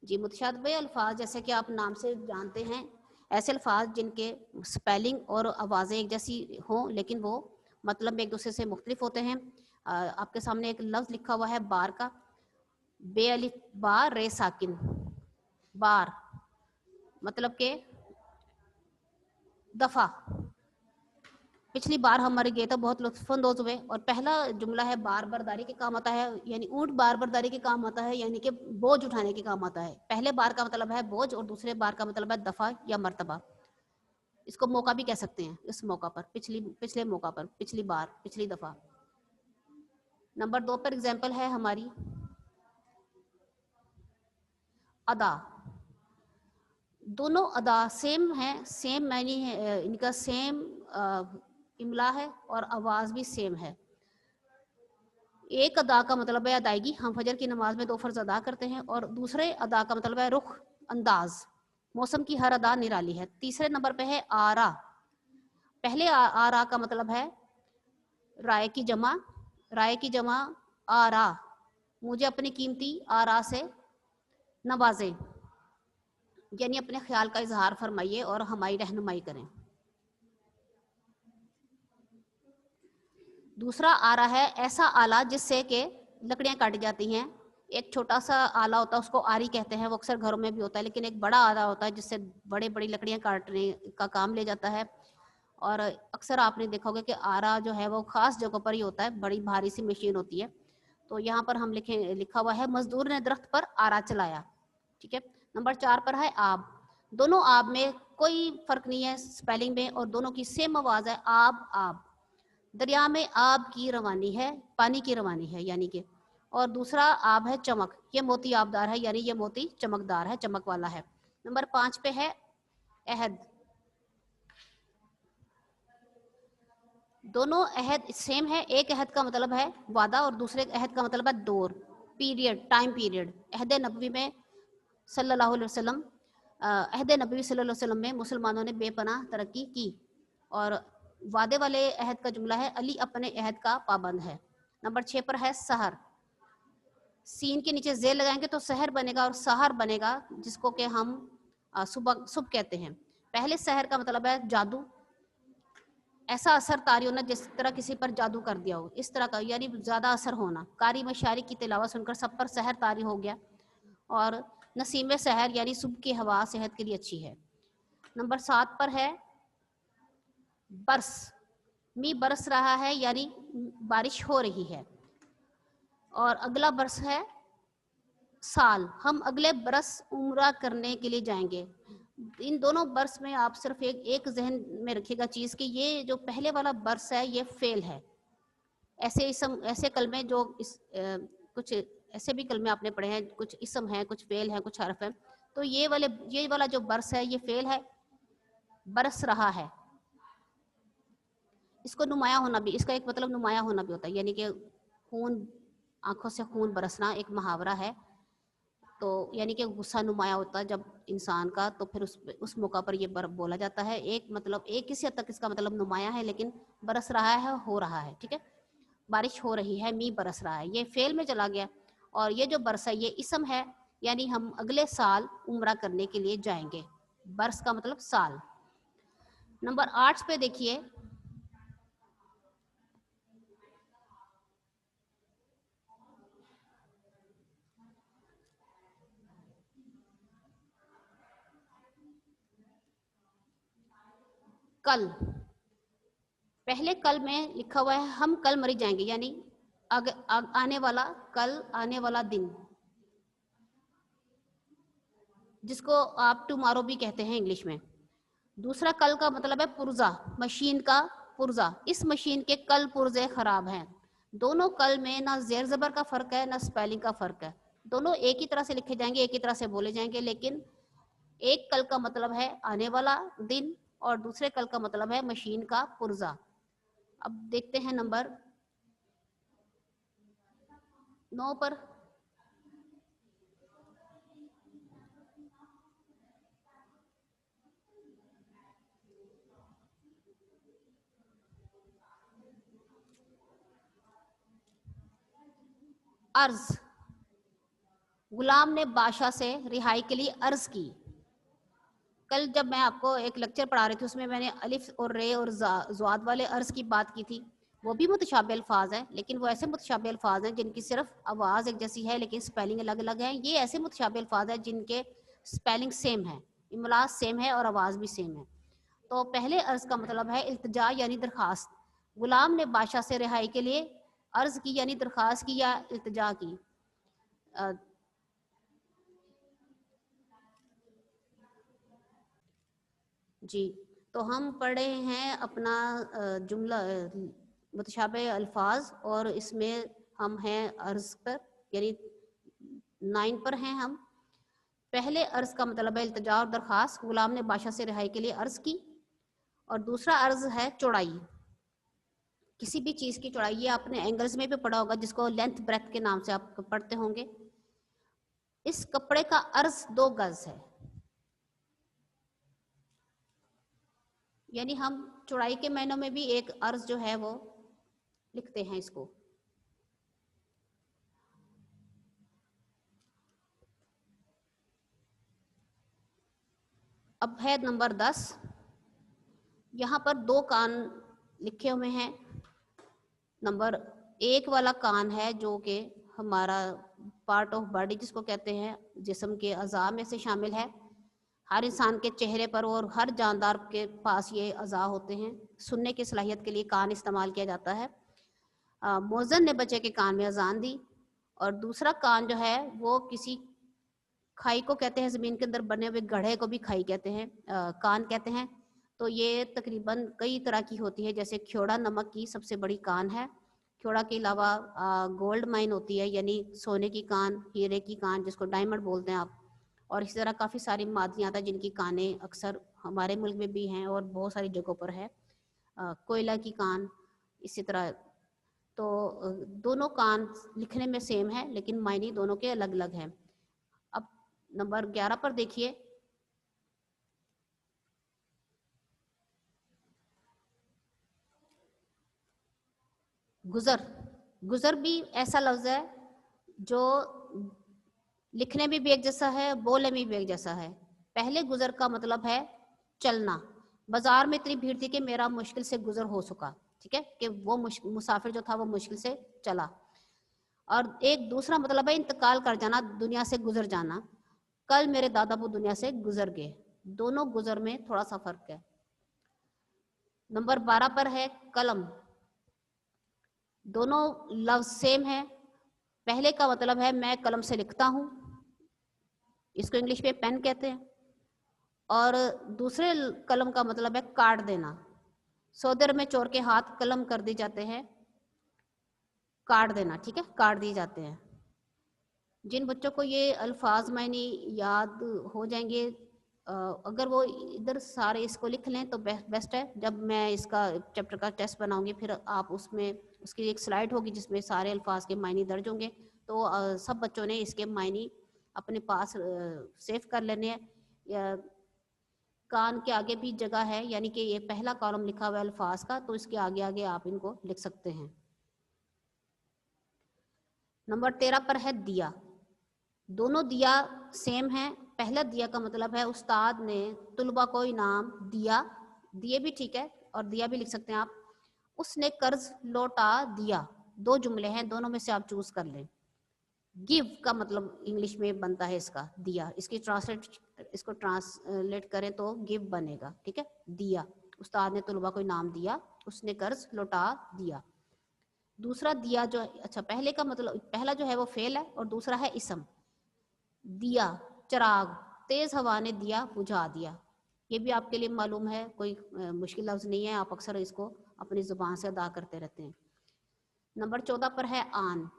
जी, मुतशाबिह अल्फाज जैसे कि आप नाम से जानते हैं, ऐसे अल्फाज जिनके स्पेलिंग और आवाज़ें एक जैसी हों लेकिन वो मतलब में एक दूसरे से मुख्तलिफ होते हैं। आपके सामने एक लफ्ज़ लिखा हुआ है बार का, बे अलिफ बा रे साकिन, बार मतलब के दफ़ा। पिछली बार हमारे गए तो बहुत लुत्फ़अंदोज़ हुए और पहला जुमला है बार बरदारी के काम आता है, यानी ऊँट बार बरदारी के काम आता है, यानी कि बोझ उठाने के काम आता है। पहले बार का मतलब है बोझ और दूसरे बार का मतलब है दफ़ा या मर्तबा। इसको मौका भी कह सकते हैं, इस मौका पर, पिछले मौका पर, पिछली बार, पिछली दफ़ा। नंबर 2 पर एग्जाम्पल है हमारी अदा। दोनों अदा सेम हैं, सेम मैनी है, इनका सेम इमला है और आवाज़ भी सेम है। एक अदा का मतलब है अदायगी, हम फजर की नमाज में 2 फ़र्ज़ अदा करते हैं, और दूसरे अदा का मतलब है रुख, अंदाज। मौसम की हर अदा निराली है। तीसरे नंबर पे है आरा। पहले आरा का मतलब है राय की जमा आरा, मुझे अपनी कीमती आरा से नवाजें, यानी अपने ख्याल का इजहार फरमाइए और हमारी रहनुमाई करें। दूसरा आरा है ऐसा आला जिससे कि लकड़ियां काटी जाती हैं। एक छोटा सा आला होता है, उसको आरी कहते हैं, वो अक्सर घरों में भी होता है, लेकिन एक बड़ा आला होता है जिससे बड़ी बड़ी लकड़ियां काटने का काम ले जाता है। और अक्सर आपने देखा होगा कि आरा जो है वो खास जगहों पर ही होता है, बड़ी भारी सी मशीन होती है। तो यहाँ पर हम लिखा हुआ है मजदूर ने दरख्त पर आरा चलाया। ठीक है। नंबर 4 पर है आब। दोनों आब में कोई फर्क नहीं है स्पेलिंग में, और दोनों की सेम आवाज है आब आब। दरिया में आब की रवानी है, पानी की रवानी है यानी कि। और दूसरा आब है चमक, ये मोती आबदार है, यानी ये मोती चमकदार है, चमक वाला है। नंबर 5 पे है अहद। दोनों अहद सेम है, एक अहद का मतलब है वादा और दूसरे अहद का मतलब है दौर, पीरियड, टाइम पीरियड। अहद नबवी में सल्लल्लाहु अलैहि वसल्लम, अहद नबवी सल्लल्लाहु अलैहि वसल्लम में मुसलमानों ने बेपनाह तरक्की की। और वादे वाले अहद का जुमला है अली अपने अहद का पाबंद है। नंबर 6 पर है सहर। सीन के नीचे जेल लगाएंगे तो सहर बनेगा और सहर बनेगा, जिसको कि हम सुबह कहते हैं। पहले सहर का मतलब है जादू, ऐसा असर तारी होना जिस तरह किसी पर जादू कर दिया हो, इस तरह का, यानी ज्यादा असर होना। कारी मशारी की तिलावत सुनकर सब पर सहर तारी हो गया। और नसीम सहर यानी सुबह की हवा सेहत के लिए अच्छी है। नंबर 7 पर है बरस। मी बरस रहा है यानी बारिश हो रही है। और अगला बरस है साल, हम अगले बरस उम्रा करने के लिए जाएंगे। इन दोनों बरस में आप सिर्फ एक जहन में रखिएगा चीज कि ये जो पहले वाला बरस है ये फेल है। ऐसे कलमे जो कुछ ऐसे भी कलमे आपने पढ़े हैं, कुछ इसम है, कुछ फेल है, कुछ हरफ है। तो ये वाला जो बरस है ये फेल है, बरस रहा है। इसको नुमाया होना भी, इसका एक मतलब नुमाया होना भी होता है, यानी कि खून, आंखों से खून बरसना एक मुहावरा है। तो यानी कि गुस्सा नुमाया होता है जब इंसान का, तो फिर उस मौका पर ये बोला जाता है। एक मतलब एक किसी हद तक इसका मतलब नुमाया है, लेकिन बरस रहा है, हो रहा है। ठीक है। बारिश हो रही है, मी बरस रहा है, ये फेल में चला गया। और ये जो बरस है ये इसम है, यानी हम अगले साल उम्रा करने के लिए जाएंगे। बरस का मतलब साल। नंबर 8 पे देखिए, कल। पहले कल में लिखा हुआ है हम कल मरी जाएंगे, यानी आने वाला कल, आने वाला दिन, जिसको आप टुमारो भी कहते हैं इंग्लिश में। दूसरा कल का मतलब है पुर्जा, मशीन का पुर्जा। इस मशीन के कल पुर्जे खराब हैं। दोनों कल में ना जेर जबर का फर्क है ना स्पेलिंग का फर्क है, दोनों एक ही तरह से लिखे जाएंगे, एक ही तरह से बोले जाएंगे। लेकिन एक कल का मतलब है आने वाला दिन और दूसरे कल का मतलब है मशीन का पुर्जा। अब देखते हैं नंबर 9 पर। अर्ज, गुलाम ने बादशाह से रिहाई के लिए अर्ज की। कल जब मैं आपको एक लेक्चर पढ़ा रही थी उसमें मैंने अलिफ और रे और ज़्वाद वाले अर्ज की बात की थी। वो भी मुतशाबे अल्फाज हैं, लेकिन वो ऐसे मुतशाबे अल्फाज हैं जिनकी सिर्फ आवाज़ एक जैसी है लेकिन स्पेलिंग अलग अलग है। ये ऐसे मुतशाबे अल्फाज हैं जिनके स्पेलिंग सेम है, इमला सेम है और आवाज़ भी सेम है। तो पहले अर्ज का मतलब है इल्तिजा यानी दरखास्त। गुलाम ने बादशाह से रिहाई के लिए अर्ज की यानी दरखास्त की या इल्तिजा की। जी, तो हम पढ़े हैं अपना जुमला मुतशाबे अल्फाज और इसमें हम हैं अर्ज पर यानी 9 पर हैं हम। पहले अर्ज का मतलब है इल्तिजा और दरखास्त। गुलाम ने बादशाह से रिहाई के लिए अर्ज की। और दूसरा अर्ज है चौड़ाई। किसी भी चीज़ की चौड़ाई, ये आपने एंगल्स में भी पढ़ा होगा जिसको लेंथ ब्रेथ के नाम से आप पढ़ते होंगे। इस कपड़े का अर्ज 2 गज है, यानी हम चौड़ाई के मायनों में भी एक अर्ज जो है वो लिखते हैं इसको। अब है नंबर 10। यहाँ पर 2 कान लिखे हुए हैं। नंबर 1 वाला कान है जो कि हमारा पार्ट ऑफ बॉडी जिसको कहते हैं, जिस्म के अज़ा में से शामिल है। हर इंसान के चेहरे पर और हर जानदार के पास ये अज़ा होते हैं। सुनने की सलाहियत के लिए कान इस्तेमाल किया जाता है। मौज़न ने बच्चे के कान में अजान दी। और दूसरा कान जो है वो किसी खाई को कहते हैं, ज़मीन के अंदर बने हुए गड्ढे को भी खाई कहते हैं, कान कहते हैं। तो ये तकरीबन कई तरह की होती है, जैसे ख्योड़ा नमक की सबसे बड़ी कान है। ख्योड़ा के अलावा गोल्ड माइन होती है, यानी सोने की कान, हीरे की कान जिसको डायमंड बोलते हैं आप। और इसी तरह काफ़ी सारी मादनियात हैं जिनकी कानें अक्सर हमारे मुल्क में भी हैं और बहुत सारी जगहों पर है। कोयला की कान इसी तरह। तो दोनों कान लिखने में सेम है लेकिन मायने दोनों के अलग अलग हैं। अब नंबर 11 पर देखिए, गुजर। गुजर भी ऐसा लफ्ज है जो लिखने में भी एक जैसा है, बोलने में भी एक जैसा है। पहले गुजर का मतलब है चलना। बाजार में इतनी भीड़ थी कि मेरा मुश्किल से गुजर हो सका, ठीक है, कि वो मुसाफिर जो था वो मुश्किल से चला। और एक दूसरा मतलब है इंतकाल कर जाना, दुनिया से गुजर जाना। कल मेरे दादा वो दुनिया से गुजर गए। दोनों गुजर में थोड़ा सा फर्क है। नंबर 12 पर है कलम। दोनों लफ्ज सेम है। पहले का मतलब है मैं कलम से लिखता हूँ, इसको इंग्लिश में पेन कहते हैं। और दूसरे कलम का मतलब है काट देना। सौदर में चोर के हाथ कलम कर दी जाते हैं, काट देना, ठीक है, काट दिए जाते हैं। जिन बच्चों को ये अल्फाज मायने याद हो जाएंगे, अगर वो इधर सारे इसको लिख लें तो बेस्ट है। जब मैं इसका चैप्टर का टेस्ट बनाऊंगी फिर आप उसमें उसकी एक स्लाइड होगी जिसमें सारे अल्फाज के मायने दर्ज होंगे। तो सब बच्चों ने इसके मायने अपने पास सेव कर लेने हैं। कान के आगे भी जगह है, यानी कि ये पहला कॉलम लिखा हुआ है अल्फाज का, तो इसके आगे आगे आप इनको लिख सकते हैं। नंबर 13 पर है दिया। दोनों दिया सेम है। पहला दिया का मतलब है उस्ताद ने तुलबा को इनाम दिया, दिए भी ठीक है और दिया भी लिख सकते हैं आप। उसने कर्ज लौटा दिया। 2 जुमले हैं, दोनों में से आप चूज कर लें। गिव का मतलब इंग्लिश में बनता है इसका दिया, इसको ट्रांसलेट करें तो गिव बनेगा, ठीक है। दिया, उस्ताद ने तुलबा को इनाम दिया, उसने कर्ज लौटा दिया। दूसरा दिया जो, अच्छा पहले का मतलब, पहला जो है वो फेल है और दूसरा है इसम। दिया चिराग, तेज हवा ने दिया बुझा दिया। ये भी आपके लिए मालूम है, कोई मुश्किल लफ्ज नहीं है, आप अक्सर इसको अपनी जुबान से अदा करते रहते हैं। नंबर 14 पर है आन।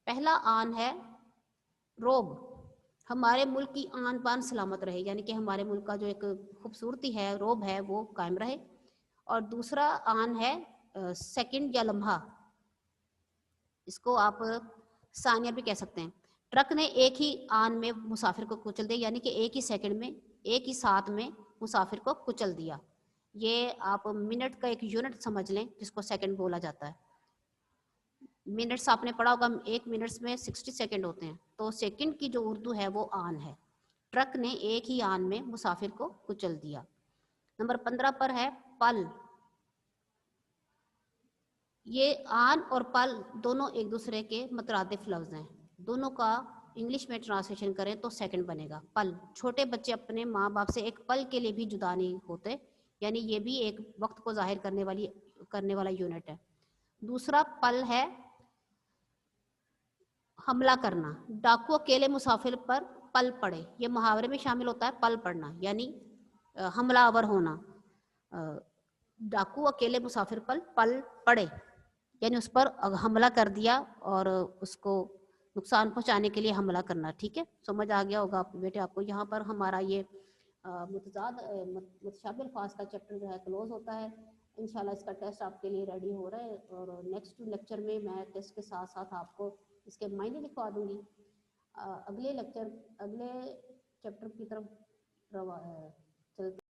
पहला आन है रोब। हमारे मुल्क की आन बान सलामत रहे, यानी कि हमारे मुल्क का जो एक खूबसूरती है, रोब है, वो कायम रहे। और दूसरा आन है सेकंड या लम्हा, इसको आप सानिया भी कह सकते हैं। ट्रक ने एक ही आन में मुसाफिर को कुचल दिया, यानी कि एक ही सेकंड में, एक ही साथ में मुसाफिर को कुचल दिया। ये आप मिनट का एक यूनिट समझ लें जिसको सेकंड बोला जाता है। मिनट्स आपने पढ़ा होगा, 1 मिनट में 60 सेकंड होते हैं। تو सेकंड की जो उर्दू है वो आन है। ट्रक ने एक ही आन में मुसाफिर को कुचल दिया। नंबर 15 पर है पल। ये आन और पल दोनों एक दूसरे के मुतरादिफ लफ्ज़ हैं। दोनों का इंग्लिश में ट्रांसलेशन करें तो सेकंड बनेगा पल। छोटे बच्चे अपने माँ बाप से एक पल के लिए भी जुदा नहीं होते, यानी ये भी एक वक्त को जाहिर करने वाला यूनिट है। दूसरा पल है हमला करना। डाकू अकेले मुसाफिर पर पल पड़े, ये मुहावरे में शामिल होता है पल पड़ना, यानी हमलावर होना। डाकू अकेले मुसाफिर पर पल पड़े, यानी उस पर हमला कर दिया और उसको नुकसान पहुंचाने के लिए हमला करना। ठीक है, समझ आ गया होगा बेटे आपको। यहाँ पर हमारा ये मुतशाबिह अल्फाज का चैप्टर जो है क्लोज होता है। इंशाल्लाह इसका टेस्ट आपके लिए रेडी हो रहा है और नेक्स्ट लेक्चर में मैं टेस्ट के साथ साथ आपको इसके मायने लिखवा दूंगी। अगले चैप्टर की तरफ